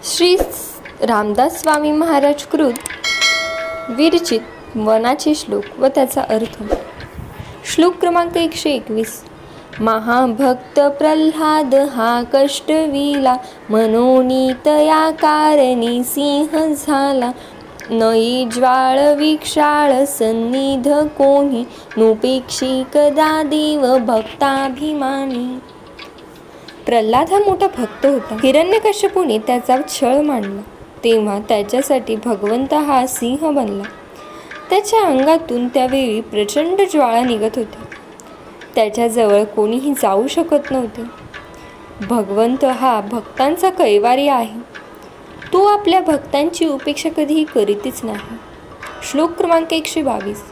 श्री रामदास स्वामी महाराज कृत विरचित वनाचे श्लोक व त्याचा अर्थ. श्लोक क्रमांक 121. महाभक्त प्रल्हाद हा कष्टविला, मनोनीतया कारणी सिंह झाला. नई ज्वाळ विक्षाळ सन्निध कोणी, नुपेक्षी कदा देव भक्ताभिमानी. प्रल्हाद हा मोठा भक्त होता. हिरण्यकश्यपूने त्याचा छळ मांडला तेव्हा त्याच्यासाठी भगवंत हा सिंह बनला. त्याच्या अंगातून त्यावेळी प्रचंड ज्वाळा निघत होती. त्याच्याजवळ कोणीही जाऊ शकत नव्हते. भगवंत हा भक्तांचा कैवारी आहे. तो आपल्या भक्तांची उपेक्षा कधीही करीतच नाही. श्लोक क्रमांक 122.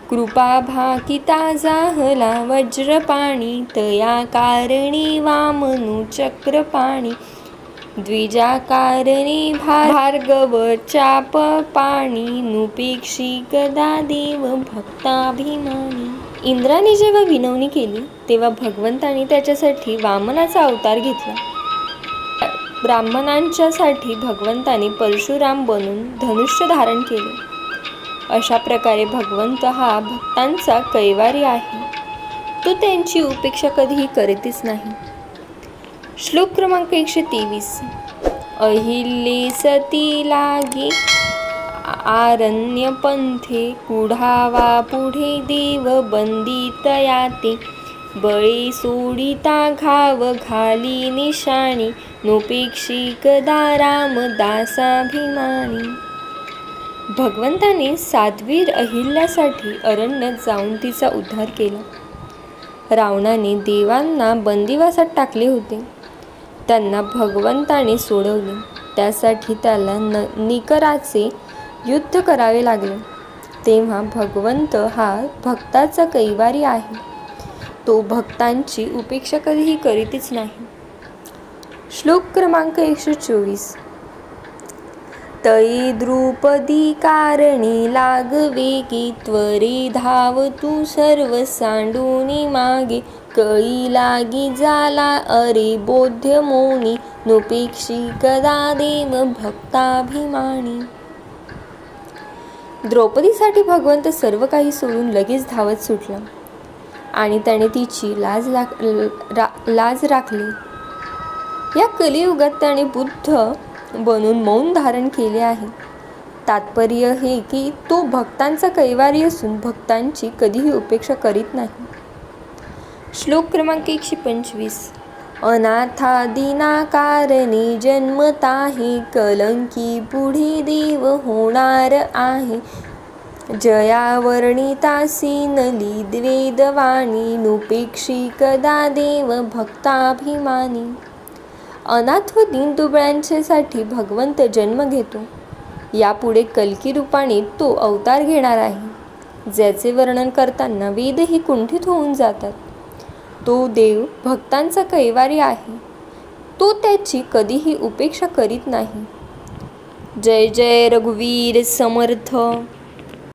कृपा भाकिता जाहला वज्रपाणी, तया कारणी वामनु चक्रपाणी. द्विजाकारणी भार्गव चाप पाणी, नुपेक्षी कदा देव भक्ताभिमानी. इंद्राने जेव्हा विनवणी केली तेव्हा भगवंताने त्याच्यासाठी वामनाचा अवतार घेतला. ब्राह्मणांच्यासाठी भगवंताने परशुराम बनून धनुष्य धारण केले. अशा प्रकारे भगवंत हा भक्तांचा कैवारी आहे. तो त्यांची उपेक्षा कधीही करीतच नाही. श्लोक क्रमांक 123. अहिल्ये सती लागे आरण्य पंथे, कुढावा पुढे देव बंदितया ते. बळे सोडिता घाव घाली निशाणी, नुपेक्षी कदा रामदासाभिमानी. भगवंताने साध्वीर अहिल्यासाठी अरण्यात जाऊन तिचा उद्धार केला. रावणाने देवांना बंदिवासात टाकले होते. त्यांना भगवंताने सोडवले. त्यासाठी त्याला निकराचे युद्ध करावे लागले. तेव्हा भगवंत हा भक्ताचा कैवारी आहे. तो भक्तांची उपेक्षा कधीही करीतच नाही. श्लोक क्रमांक 124. तई द्रुपदी कारणी लागवेगी, त्वरे धाव तू सर्व सांडूनी मागे. कळी लागी जाला अरे बोध्य मोनी, नुपेक्षी कदा देव भक्ताभिमानी. द्रौपदीसाठी भगवंत सर्व काही सोडून लगेच धावत सुटला आणि त्याने तिची लाज राखली. या कलियुगात त्याने बुद्ध बनून मौन धारण केले आहे. तात्पर्य हे की तो भक्तांचा कैवारी असून भक्तांची कधीही उपेक्षा करीत नाही. श्लोक क्रमांक 125. अनाथा दिना कारणी जन्मताहे, कलंकी पुढे देव होणार आहे. जया वर्णितासी नली द्वेदवाणी, नुपेक्षी कदा देव भक्ताभिमानी. अनाथ व दीनदुबळ्यांच्यासाठी भगवंत जन्म घेतो. यापुढे कल्की रूपाने तो अवतार घेणार आहे, ज्याचे वर्णन करताना वेदही कुंठित होऊन जातात. तो देव भक्तांचा कैवारी आहे. तो त्याची कधीही उपेक्षा करीत नाही. जय जय रघुवीर समर्थ.